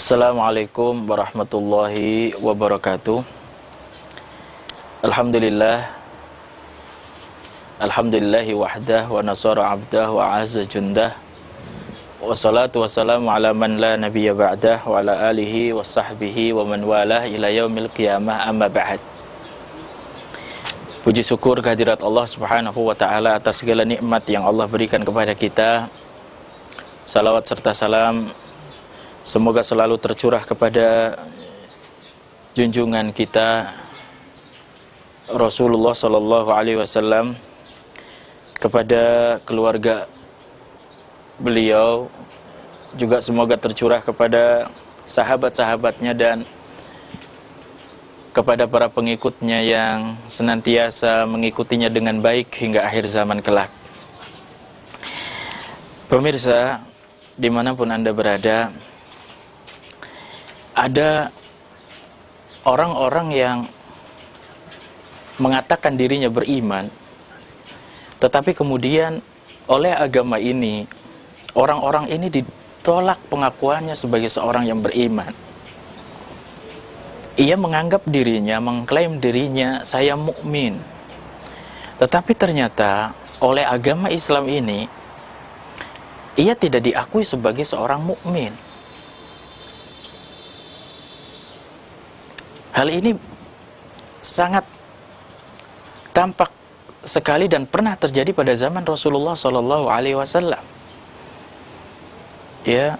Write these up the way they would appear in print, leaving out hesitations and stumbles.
Assalamualaikum warahmatullahi wabarakatuh. Alhamdulillah. Alhamdulillahi wahdah wa nasara abdah wa azza jundah. Wassalatu wassalamu ala man la nabiyya ba'dah wa ala alihi wa sahbihi wa man walah ila yaumil qiyamah, amma ba'd. Puji syukur kehadirat Allah Subhanahu wa taala atas segala nikmat yang Allah berikan kepada kita. Salawat serta salam semoga selalu tercurah kepada junjungan kita Rasulullah sallallahu alaihi wasallam, kepada keluarga beliau, juga semoga tercurah kepada sahabat-sahabatnya dan kepada para pengikutnya yang senantiasa mengikutinya dengan baik hingga akhir zaman kelak. Pemirsa, dimanapun Anda berada, ada orang-orang yang mengatakan dirinya beriman, tetapi kemudian oleh agama ini, orang-orang ini ditolak pengakuannya sebagai seorang yang beriman. Ia menganggap dirinya, mengklaim dirinya, saya mukmin. Tetapi ternyata oleh agama Islam ini, ia tidak diakui sebagai seorang mukmin. Hal ini sangat tampak sekali dan pernah terjadi pada zaman Rasulullah sallallahu alaihi wasallam. Ya,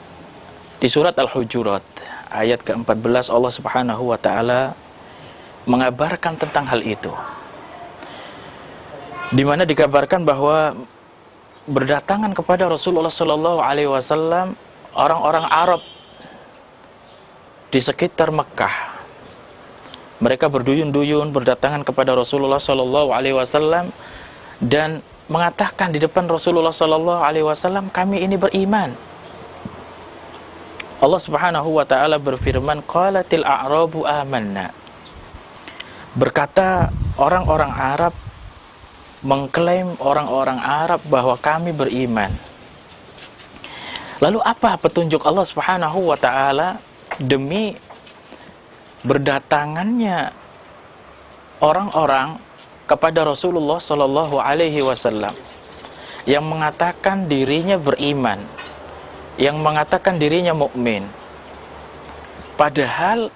di surat Al-Hujurat ayat ke-14 Allah Subhanahu wa taala mengabarkan tentang hal itu. Di mana dikabarkan bahwa berdatangan kepada Rasulullah sallallahu alaihi wasallam orang-orang Arab di sekitar Mekah. Mereka berduyun-duyun berdatangan kepada Rasulullah sallallahu alaihi wasallam dan mengatakan di depan Rasulullah sallallahu alaihi wasallam, kami ini beriman. Allah Subhanahu wa taala berfirman, qalatil a'rabu amanna. Berkata orang-orang Arab, mengklaim orang-orang Arab bahwa kami beriman. Lalu apa petunjuk Allah Subhanahu wa taala demi berdatangannya orang-orang kepada Rasulullah sallallahu alaihi wasallam yang mengatakan dirinya beriman, yang mengatakan dirinya mukmin? Padahal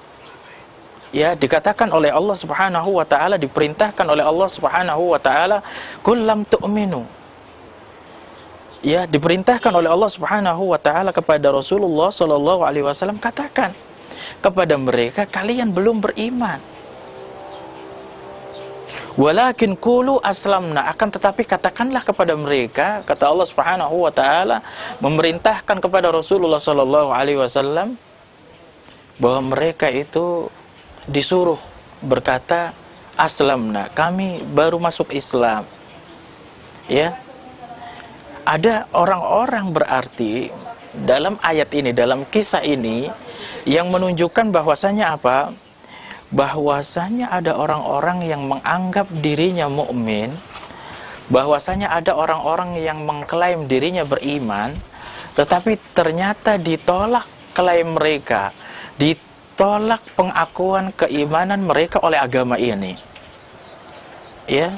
ya dikatakan oleh Allah Subhanahu wa taala, diperintahkan oleh Allah Subhanahu wa taala, qul lam tu'minu. Ya, diperintahkan oleh Allah Subhanahu wa taala kepada Rasulullah sallallahu alaihi wasallam, katakan kepada mereka, kalian belum beriman. Walakin qulu aslamna, akan tetapi katakanlah kepada mereka, kata Allah Subhanahu wa taala memerintahkan kepada Rasulullah sallallahu alaihi wasallam bahwa mereka itu disuruh berkata aslamna, kami baru masuk Islam. Ya. Ada orang-orang berarti dalam ayat ini, dalam kisah ini, yang menunjukkan bahwasanya apa? Bahwasanya ada orang-orang yang menganggap dirinya mukmin, bahwasanya ada orang-orang yang mengklaim dirinya beriman, tetapi ternyata ditolak klaim mereka, ditolak pengakuan keimanan mereka oleh agama ini. Ya.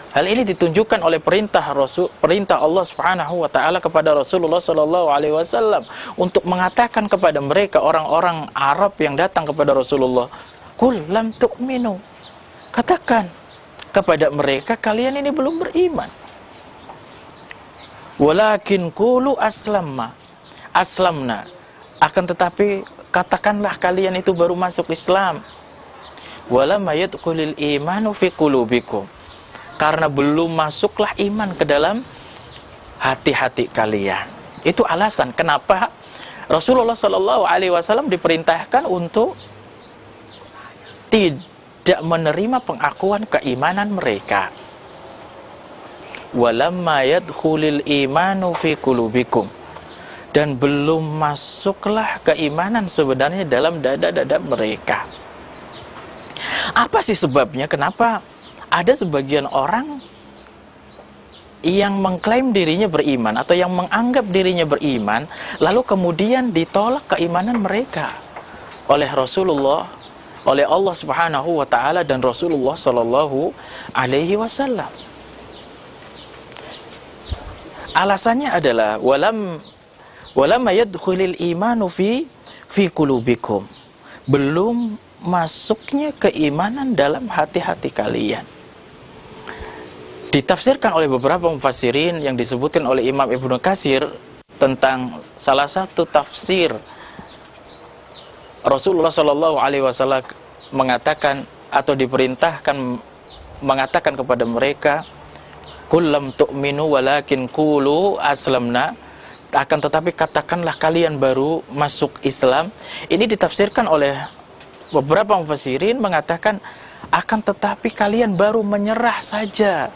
Hal ini ditunjukkan oleh perintah Allah Subhanahu wa taala kepada Rasulullah sallallahu alaihi wasallam untuk mengatakan kepada mereka, orang-orang Arab yang datang kepada Rasulullah, qul lam tu'minu. Katakan kepada mereka, kalian ini belum beriman. Walakin qulu aslamna. Akan tetapi katakanlah kalian itu baru masuk Islam. Walam yadkhulul imanu fi qulubikum. Karena belum masuklah iman ke dalam hati-hati kalian. Itu alasan kenapa Rasulullah sallallahu alaihi wasallam diperintahkan untuk tidak menerima pengakuan keimanan mereka. Walamma yadkhulul imanu fi qulubikum. Dan belum masuklah keimanan sebenarnya dalam dada-dada mereka. Apa sih sebabnya? Kenapa ada sebagian orang yang mengklaim dirinya beriman atau yang menganggap dirinya beriman, lalu kemudian ditolak keimanan mereka oleh Rasulullah, oleh Allah Subhanahu wa taala dan Rasulullah sallallahu alaihi wasallam. Alasannya adalah walam yadkhulil imanu fi qulubikum. Belum masuknya keimanan dalam hati-hati kalian. Ditafsirkan oleh beberapa mufassirin yang disebutkan oleh Imam Ibnu Katsir tentang salah satu tafsir Rasulullah Shallallahu Alaihi Wasallam mengatakan atau diperintahkan mengatakan kepada mereka, "Kullam tu'minu walakin qulu aslamna." Akan tetapi katakanlah kalian baru masuk Islam. Ini ditafsirkan oleh beberapa mufassirin mengatakan, akan tetapi kalian baru menyerah saja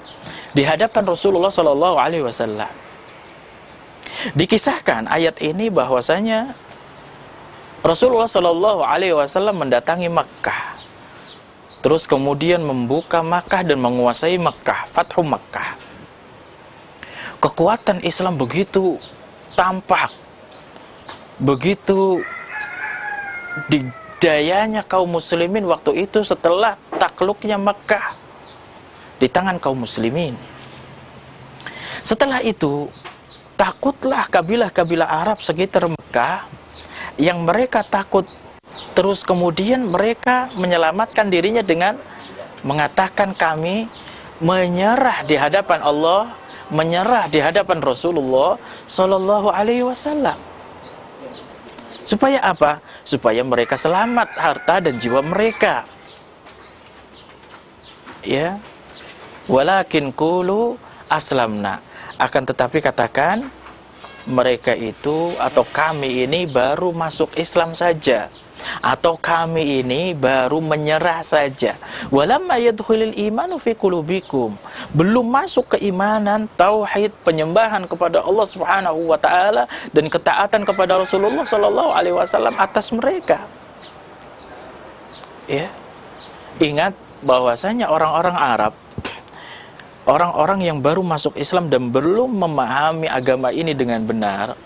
di hadapan Rasulullah Shallallahu Alaihi Wasallam. Dikisahkan ayat ini bahwasanya Rasulullah Shallallahu Alaihi Wasallam mendatangi Makkah, terus kemudian membuka Makkah dan menguasai Makkah, Fathu Makkah. Kekuatan Islam begitu tampak, begitu dayanya kaum muslimin waktu itu setelah takluknya Makkah di tangan kaum muslimin. Setelah itu, takutlah kabilah-kabilah Arab sekitar Makkah yang mereka takut. Terus kemudian mereka menyelamatkan dirinya dengan mengatakan, kami menyerah di hadapan Allah, menyerah di hadapan Rasulullah Sallallahu Alaihi Wasallam. Supaya apa? Supaya mereka selamat harta dan jiwa mereka. Ya. Walakin qulu aslamna. Akan tetapi katakan, mereka itu atau kami ini baru masuk Islam saja, atau kami ini baru menyerah saja. Walamma yadkhulul imanu fi qulubikum. Belum masuk keimanan, tauhid, penyembahan kepada Allah Subhanahu wa taala dan ketaatan kepada Rasulullah sallallahu alaihi wasallam atas mereka. Ya. Ingat bahwasanya orang-orang Arab, orang-orang yang baru masuk Islam dan belum memahami agama ini dengan benar,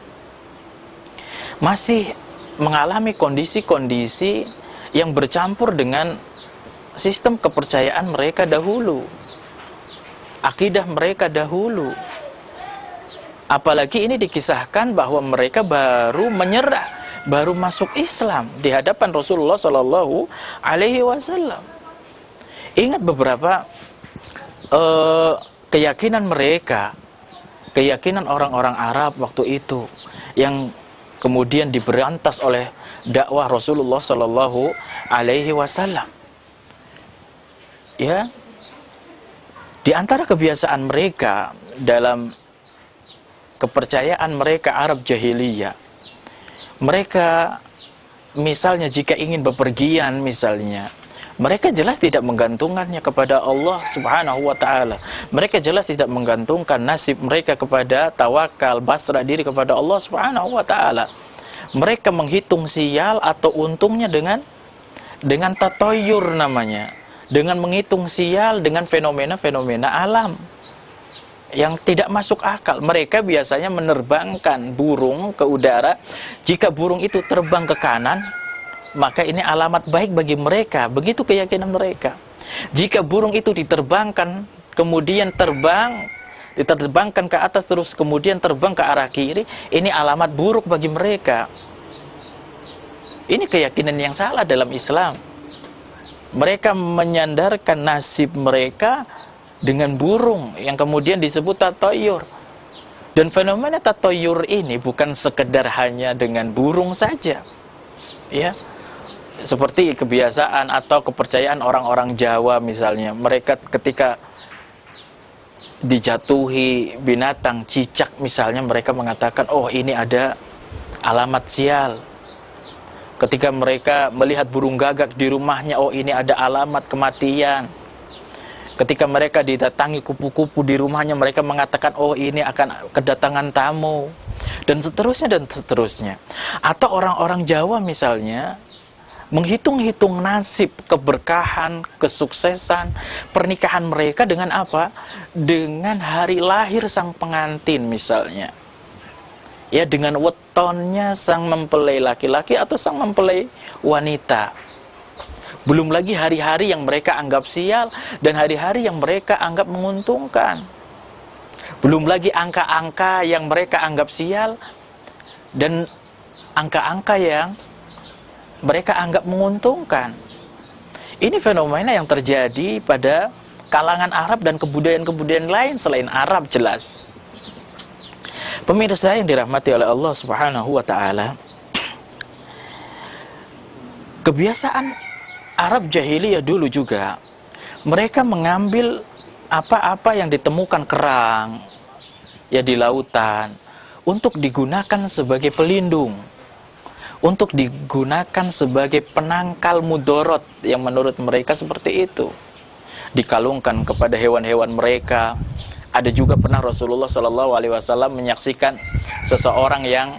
masih mengalami kondisi-kondisi yang bercampur dengan sistem kepercayaan mereka dahulu, akidah mereka dahulu. Apalagi ini dikisahkan bahwa mereka baru menyerah, baru masuk Islam di hadapan Rasulullah Shallallahu Alaihi Wasallam. Ingat beberapa keyakinan mereka, keyakinan orang-orang Arab waktu itu yang kemudian diberantas oleh dakwah Rasulullah Sallallahu Alaihi Wasallam. Ya, di antara kebiasaan mereka dalam kepercayaan mereka Arab jahiliyah, mereka misalnya jika ingin bepergian misalnya, mereka jelas tidak menggantungkannya kepada Allah Subhanahu wa taala. Mereka jelas tidak menggantungkan nasib mereka kepada tawakal, pasrah diri kepada Allah Subhanahu wa taala. Mereka menghitung sial atau untungnya dengan tatoyur namanya, dengan menghitung sial dengan fenomena-fenomena alam yang tidak masuk akal. Mereka biasanya menerbangkan burung ke udara. Jika burung itu terbang ke kanan, maka ini alamat baik bagi mereka. Begitu keyakinan mereka. Jika burung itu diterbangkan, kemudian diterbangkan ke atas terus kemudian terbang ke arah kiri, ini alamat buruk bagi mereka. Ini keyakinan yang salah dalam Islam. Mereka menyandarkan nasib mereka dengan burung yang kemudian disebut tatoyur. Dan fenomena tatoyur ini bukan sekedar hanya dengan burung saja. Ya. Seperti kebiasaan atau kepercayaan orang-orang Jawa misalnya, mereka ketika dijatuhi binatang cicak misalnya, mereka mengatakan, oh ini ada alamat sial. Ketika mereka melihat burung gagak di rumahnya, oh ini ada alamat kematian. Ketika mereka didatangi kupu-kupu di rumahnya, mereka mengatakan, oh ini akan kedatangan tamu, dan seterusnya dan seterusnya. Atau orang-orang Jawa misalnya menghitung-hitung nasib, keberkahan, kesuksesan pernikahan mereka dengan apa? Dengan hari lahir sang pengantin misalnya. Ya, dengan wetonnya sang mempelai laki-laki atau sang mempelai wanita. Belum lagi hari-hari yang mereka anggap sial dan hari-hari yang mereka anggap menguntungkan. Belum lagi angka-angka yang mereka anggap sial dan angka-angka yang mereka anggap menguntungkan. Ini fenomena yang terjadi pada kalangan Arab dan kebudayaan-kebudayaan lain selain Arab jelas. Pemirsa yang dirahmati oleh Allah Subhanahu wa taala, kebiasaan Arab jahiliyah dulu juga, mereka mengambil apa-apa yang ditemukan kerang ya di lautan untuk digunakan sebagai pelindung, untuk digunakan sebagai penangkal mudorot yang menurut mereka seperti itu. Dikalungkan kepada hewan-hewan mereka. Ada juga pernah Rasulullah SAW menyaksikan seseorang yang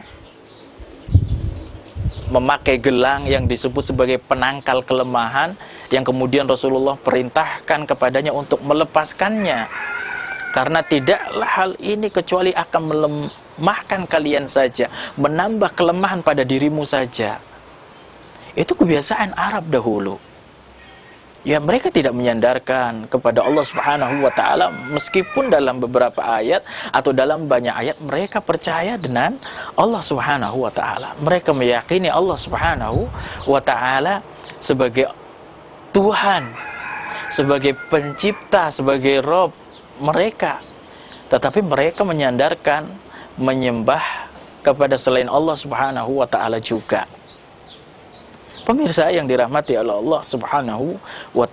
memakai gelang yang disebut sebagai penangkal kelemahan, yang kemudian Rasulullah perintahkan kepadanya untuk melepaskannya, karena tidaklah hal ini kecuali akan melemahkan kalian saja, menambah kelemahan pada dirimu saja. Itu kebiasaan Arab dahulu. Ya, mereka tidak menyandarkan kepada Allah Subhanahu wa taala, meskipun dalam beberapa ayat atau dalam banyak ayat mereka percaya dengan Allah Subhanahu wa taala. Mereka meyakini Allah Subhanahu wa taala sebagai Tuhan, sebagai pencipta, sebagai Rabb mereka. Tetapi mereka menyandarkan, menyembah kepada selain Allah Subhanahu wa taala juga. Pemirsa yang dirahmati oleh Allah Subhanahu wa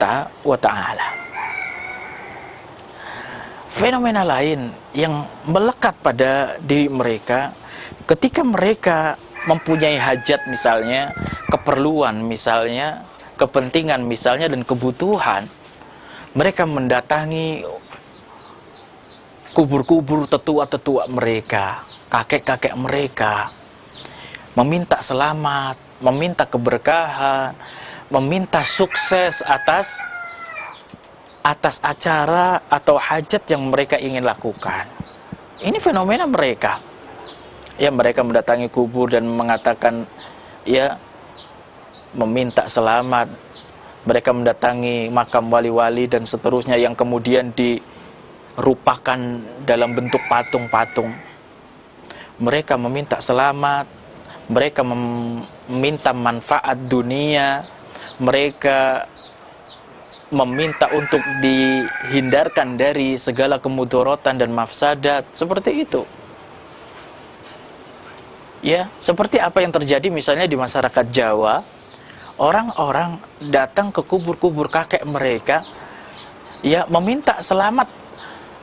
ta'ala, fenomena lain yang melekat pada diri mereka ketika mereka mempunyai hajat misalnya, keperluan misalnya, kepentingan misalnya, dan kebutuhan, mereka mendatangi kubur-kubur tetua-tetua mereka, kakek-kakek mereka, meminta selamat, meminta keberkahan, meminta sukses atas acara atau hajat yang mereka ingin lakukan. Ini fenomena mereka. Ya, mereka mendatangi kubur dan mengatakan, ya, meminta selamat. Mereka mendatangi makam wali-wali dan seterusnya yang kemudian dirupakan dalam bentuk patung-patung. Mereka meminta selamat. Mereka meminta manfaat dunia, mereka meminta untuk dihindarkan dari segala kemudorotan dan mafsadat, seperti itu. Ya, seperti apa yang terjadi misalnya di masyarakat Jawa, orang-orang datang ke kubur-kubur kakek mereka, ya, meminta selamat,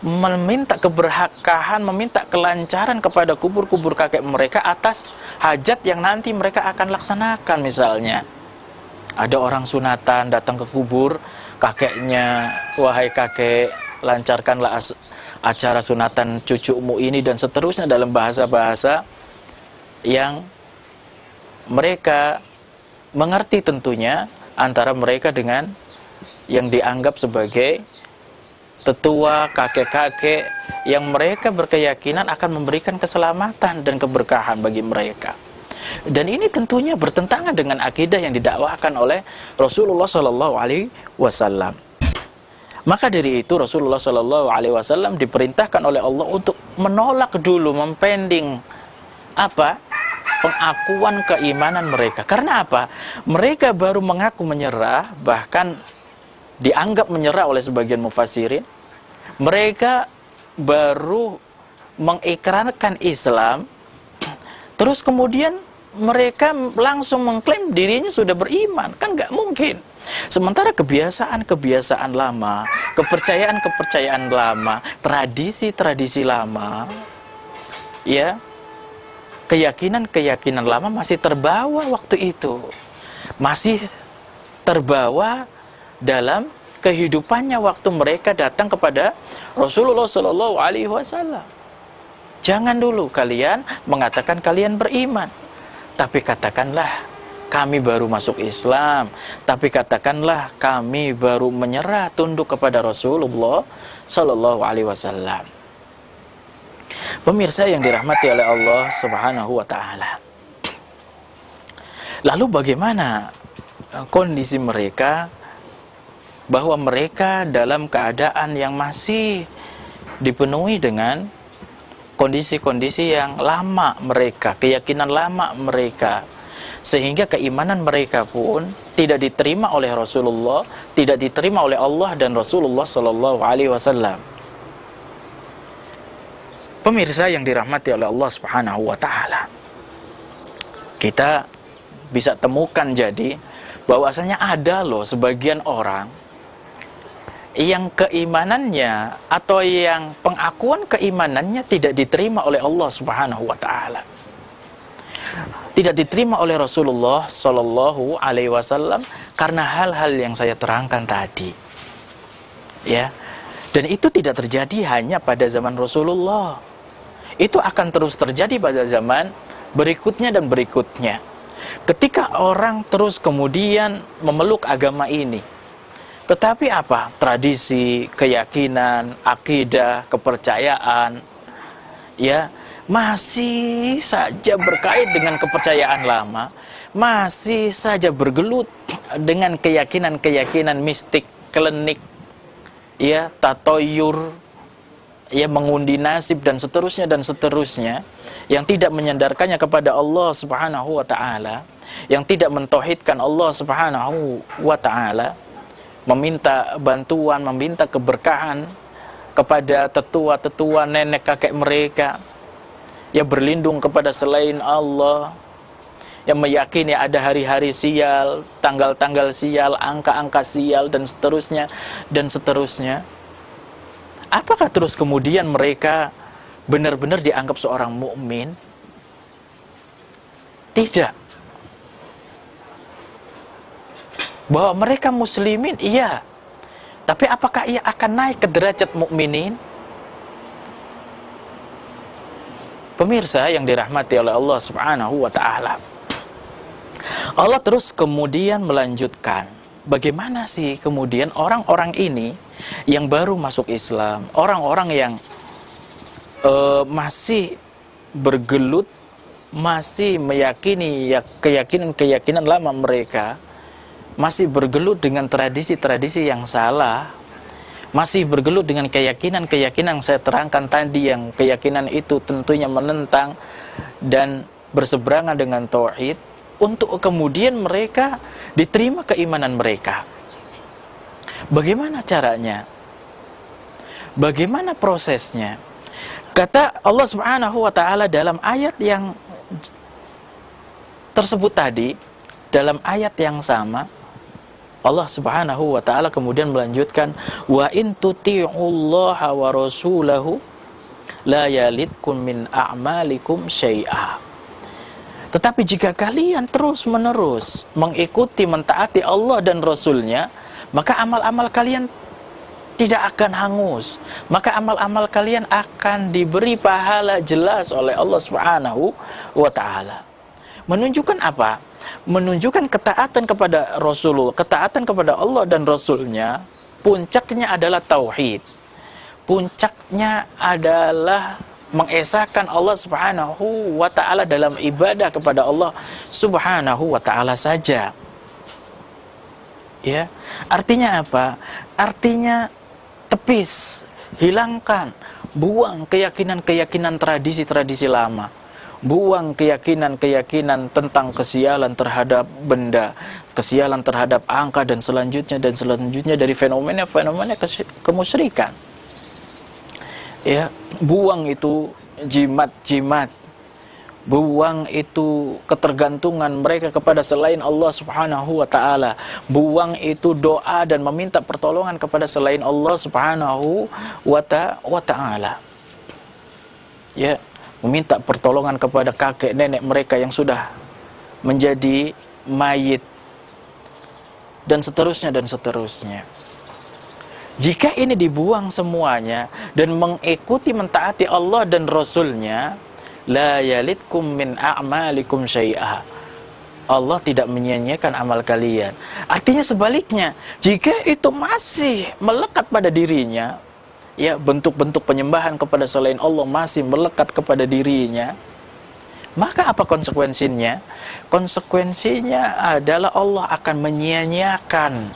meminta keberkahan, meminta kelancaran kepada kubur-kubur kakek mereka atas hajat yang nanti mereka akan laksanakan. Misalnya ada orang sunatan datang ke kubur kakeknya, wahai kakek, lancarkanlah acara sunatan cucumu ini, dan seterusnya dalam bahasa-bahasa yang mereka mengerti tentunya, antara mereka dengan yang dianggap sebagai tetua, kakek-kakek yang mereka berkeyakinan akan memberikan keselamatan dan keberkahan bagi mereka. Dan ini tentunya bertentangan dengan akidah yang didakwahkan oleh Rasulullah SAW. Maka dari itu Rasulullah SAW diperintahkan oleh Allah untuk menolak dulu, mempending pengakuan keimanan mereka. Karena apa? Mereka baru mengaku menyerah, bahkan dianggap menyerah oleh sebagian mufassirin. Mereka baru mengikrarkan Islam, terus kemudian mereka langsung mengklaim dirinya sudah beriman. Kan nggak mungkin. Sementara kebiasaan-kebiasaan lama, kepercayaan-kepercayaan lama, tradisi-tradisi lama, ya, keyakinan-keyakinan lama masih terbawa waktu itu, masih terbawa dalam kehidupannya waktu mereka datang kepada Rasulullah SAW. Jangan dulu kalian mengatakan kalian beriman, tapi katakanlah kami baru masuk Islam, tapi katakanlah kami baru menyerah tunduk kepada Rasulullah Sallallahu Alaihi Wasallam. Pemirsa yang dirahmati oleh Allah Subhanahu Wa Taala. Lalu bagaimana kondisi mereka? Bahwa mereka dalam keadaan yang masih dipenuhi dengan kondisi-kondisi yang lama mereka, keyakinan lama mereka, sehingga keimanan mereka pun tidak diterima oleh Rasulullah, tidak diterima oleh Allah dan Rasulullah Sallallahu Alaihi Wasallam. Pemirsa yang dirahmati oleh Allah Subhanahu Wa Taala, kita bisa temukan jadi bahwasanya ada loh sebagian orang yang keimanannya atau yang pengakuan keimanannya tidak diterima oleh Allah Subhanahu Wa Taala, tidak diterima oleh Rasulullah Sallallahu Alaihi Wasallam karena hal-hal yang saya terangkan tadi, ya. Dan itu tidak terjadi hanya pada zaman Rasulullah, itu akan terus terjadi pada zaman berikutnya dan berikutnya. Ketika orang terus kemudian memeluk agama ini, tetapi apa? Tradisi, keyakinan, akidah, kepercayaan, ya, masih saja berkait dengan kepercayaan lama, masih saja bergelut dengan keyakinan-keyakinan mistik, klinik, ya, tatoyur, ya, mengundi nasib dan seterusnya, yang tidak menyandarkannya kepada Allah Subhanahu Wa Taala, yang tidak mentauhidkan Allah Subhanahu Wa Taala, meminta bantuan, meminta keberkahan kepada tetua-tetua, nenek kakek mereka, yang berlindung kepada selain Allah, yang meyakini ada hari-hari sial, tanggal-tanggal sial, angka-angka sial, dan seterusnya. Apakah terus kemudian mereka benar-benar dianggap seorang mukmin? Tidak. Bahwa mereka muslimin, iya. Tapi apakah ia akan naik ke derajat mukminin? Pemirsa yang dirahmati oleh Allah Subhanahu Wa Taala, Allah terus kemudian melanjutkan, bagaimana sih kemudian orang-orang ini yang baru masuk Islam, orang-orang yang masih bergelut, masih meyakini keyakinan lama mereka, masih bergelut dengan tradisi-tradisi yang salah, masih bergelut dengan keyakinan-keyakinan yang saya terangkan tadi, yang keyakinan itu tentunya menentang dan berseberangan dengan tauhid, untuk kemudian mereka diterima keimanan mereka. Bagaimana caranya? Bagaimana prosesnya? Kata Allah Subhanahu Wa Taala dalam ayat yang tersebut tadi, dalam ayat yang sama, Allah Subhanahu Wa Taala kemudian melanjutkan, wa in tuti'ullaha wa rasulahu la yalidkum min a'malikum syai'a. Tetapi jika kalian terus-menerus mengikuti, mentaati Allah dan Rasulnya, maka amal-amal kalian tidak akan hangus, maka amal-amal kalian akan diberi pahala jelas oleh Allah Subhanahu Wa Taala. Menunjukkan apa? Menunjukkan ketaatan kepada Rasulullah, ketaatan kepada Allah dan Rasulnya. Puncaknya adalah tauhid, puncaknya adalah mengesahkan Allah Subhanahu Wa Taala dalam ibadah kepada Allah Subhanahu Wa Taala saja. Ya, artinya apa? Artinya tepis, hilangkan, buang keyakinan-keyakinan tradisi-tradisi lama. Buang keyakinan-keyakinan tentang kesialan terhadap benda, kesialan terhadap angka, dan selanjutnya dari fenomena-fenomena kemusyrikan. Ya, buang itu jimat-jimat, buang itu ketergantungan mereka kepada selain Allah Subhanahu Wa Taala, buang itu doa dan meminta pertolongan kepada selain Allah Subhanahu Wa Taala. Ya, meminta pertolongan kepada kakek nenek mereka yang sudah menjadi mayit, dan seterusnya. Jika ini dibuang semuanya dan mengikuti, mentaati Allah dan Rasulnya, la yalidkum min a'malikum syai'a, Allah tidak menyia-nyiakan amal kalian. Artinya sebaliknya, jika itu masih melekat pada dirinya, ya, bentuk-bentuk penyembahan kepada selain Allah masih melekat kepada dirinya, maka apa konsekuensinya? Konsekuensinya adalah Allah akan menyia-nyiakan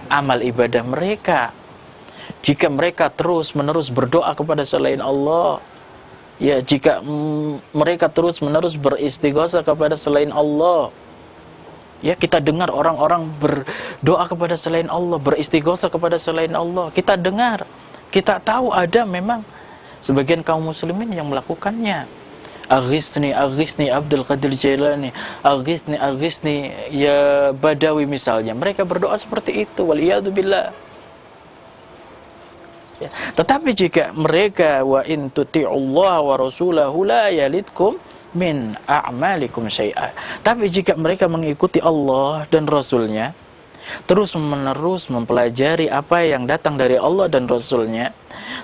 amal ibadah mereka. Jika mereka terus-menerus berdoa kepada selain Allah, ya, jika mereka terus-menerus beristighosa kepada selain Allah, ya, kita dengar orang-orang berdoa kepada selain Allah, beristighosa kepada selain Allah. Kita dengar, kita tahu ada memang sebagian kaum muslimin yang melakukannya. Aghisni, aghisni Abdul Qadir Jailani, aghisni, aghisni ya Badawi misalnya. Mereka berdoa seperti itu, waliyadzubillah. Ya. Tetapi jika mereka wa in tuti'ullaha wa rasulahu la yalidkum min a'malikum syai'a. Tapi jika mereka mengikuti Allah dan Rasulnya, terus-menerus mempelajari apa yang datang dari Allah dan Rasulnya,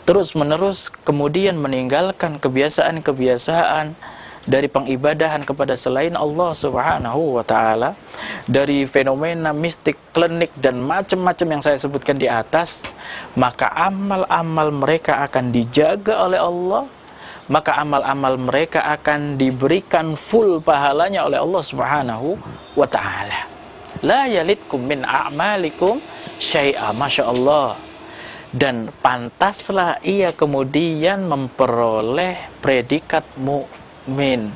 terus-menerus kemudian meninggalkan kebiasaan-kebiasaan dari pengibadahan kepada selain Allah Subhanahu wa ta'ala, dari fenomena mistik, klinik, dan macam-macam yang saya sebutkan di atas, maka amal-amal mereka akan dijaga oleh Allah, maka amal-amal mereka akan diberikan full pahalanya oleh Allah Subhanahu wa ta'ala. La yalidkum min a'malikum syai'a. Masya Allah. Dan pantaslah ia kemudian memperoleh predikat mukmin.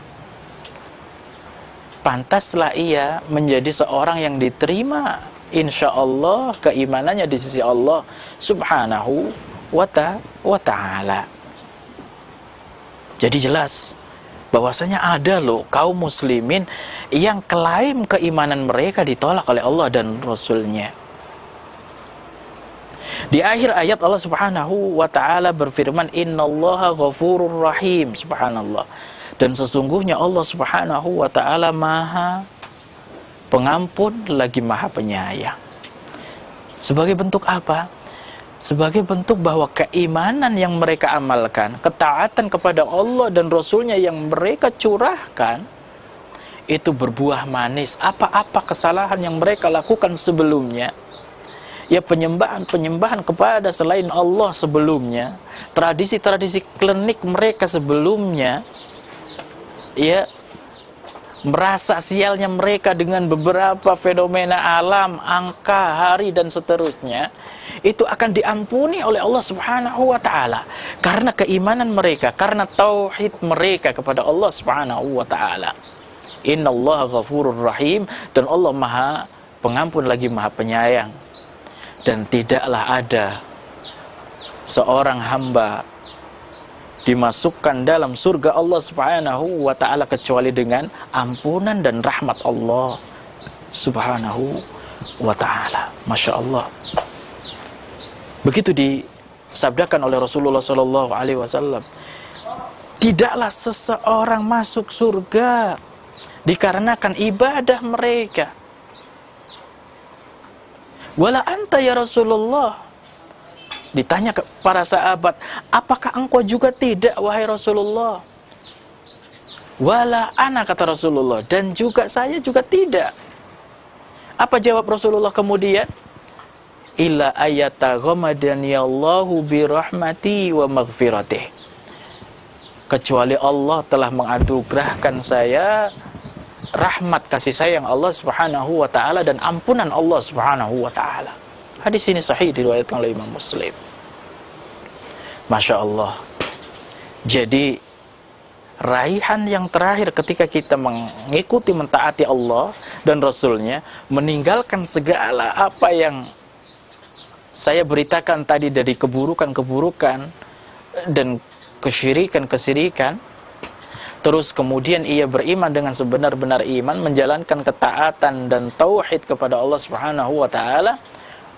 Pantaslah ia menjadi seorang yang diterima insya Allah keimanannya di sisi Allah Subhanahu wa ta'ala. Jadi jelas bahwasanya ada loh kaum muslimin yang klaim keimanan mereka ditolak oleh Allah dan Rasulnya. Di akhir ayat Allah Subhanahu wa ta'ala berfirman, innallaha ghafurur rahim. Subhanallah. Dan sesungguhnya Allah Subhanahu wa ta'ala maha pengampun lagi maha penyayang. Sebagai bentuk apa? Sebagai bentuk bahwa keimanan yang mereka amalkan, ketaatan kepada Allah dan Rasulnya yang mereka curahkan, itu berbuah manis. Apa-apa kesalahan yang mereka lakukan sebelumnya, ya, penyembahan-penyembahan kepada selain Allah sebelumnya, tradisi-tradisi klinik mereka sebelumnya, ya, merasa sialnya mereka dengan beberapa fenomena alam, angka, hari, dan seterusnya, itu akan diampuni oleh Allah Subhanahu wa ta'ala karena keimanan mereka, karena tauhid mereka kepada Allah Subhanahu wa ta'ala. Innallaha ghafurur rahim. Dan Allah maha pengampun lagi maha penyayang. Dan tidaklah ada seorang hamba dimasukkan dalam surga Allah Subhanahu wa ta'ala kecuali dengan ampunan dan rahmat Allah Subhanahu wa ta'ala. Masya Allah. Begitu disabdakan oleh Rasulullah SAW, tidaklah seseorang masuk surga dikarenakan ibadah mereka. Wala anta ya Rasulullah. Ditanya ke para sahabat, apakah engkau juga tidak wahai Rasulullah? Wala ana, kata Rasulullah, dan juga saya juga tidak. Apa jawab Rasulullah kemudian? Illa ayataghamadani Allahu birahmati wa maghfiratih. Kecuali Allah telah menganugerahkan saya rahmat kasih sayang Allah Subhanahu wa ta'ala dan ampunan Allah Subhanahu wa ta'ala. Hadis ini sahih diriwayatkan oleh Imam Muslim. Masya Allah. Jadi raihan yang terakhir ketika kita mengikuti, mentaati Allah dan Rasulnya, meninggalkan segala apa yang saya beritakan tadi dari keburukan-keburukan dan kesyirikan-kesyirikan, terus kemudian ia beriman dengan sebenar-benar iman, menjalankan ketaatan dan tauhid kepada Allah Subhanahu wa ta'ala,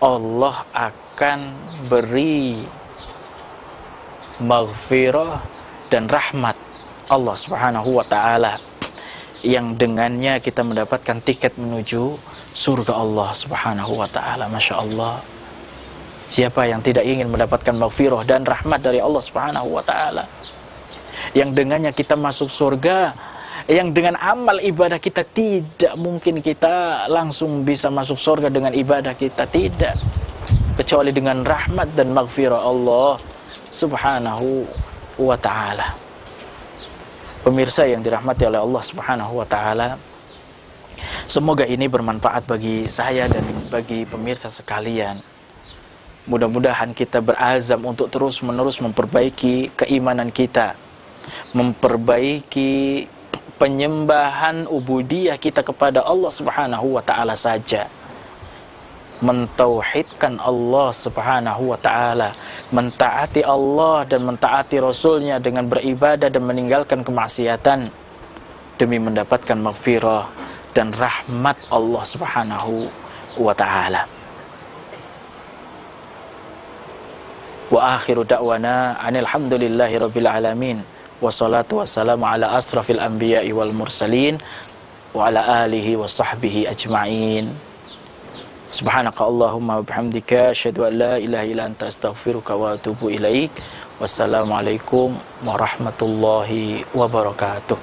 Allah akan beri maghfirah dan rahmat Allah Subhanahu wa ta'ala, yang dengannya kita mendapatkan tiket menuju surga Allah Subhanahu wa ta'ala. Masya Allah. Siapa yang tidak ingin mendapatkan maghfirah dan rahmat dari Allah Subhanahu wa ta'ala, yang dengannya kita masuk surga, yang dengan amal ibadah kita tidak mungkin kita langsung bisa masuk surga dengan ibadah kita, tidak, kecuali dengan rahmat dan maghfirah Allah subhanahu wa ta'ala. Pemirsa yang dirahmati oleh Allah subhanahu wa ta'ala, semoga ini bermanfaat bagi saya dan bagi pemirsa sekalian. Mudah-mudahan kita berazam untuk terus-menerus memperbaiki keimanan kita, memperbaiki penyembahan ubudiyah kita kepada Allah subhanahu wa ta'ala saja, mentauhidkan Allah subhanahu wa ta'ala, mentaati Allah dan mentaati Rasulnya dengan beribadah dan meninggalkan kemaksiatan demi mendapatkan maghfirah dan rahmat Allah subhanahu wa ta'ala. Wa akhiru da'wana anilhamdulillahi rabbil alamin. Wassalatu wassalamu ala asrafil anbiya'i wal mursalin wa ala alihi wa sahbihi ajma'in. Subhanaka Allahumma wa bihamdika asyhadu an la ilaha illa anta astaghfiruka wa atubu ilaik. Wassalamualaikum warahmatullahi wabarakatuh.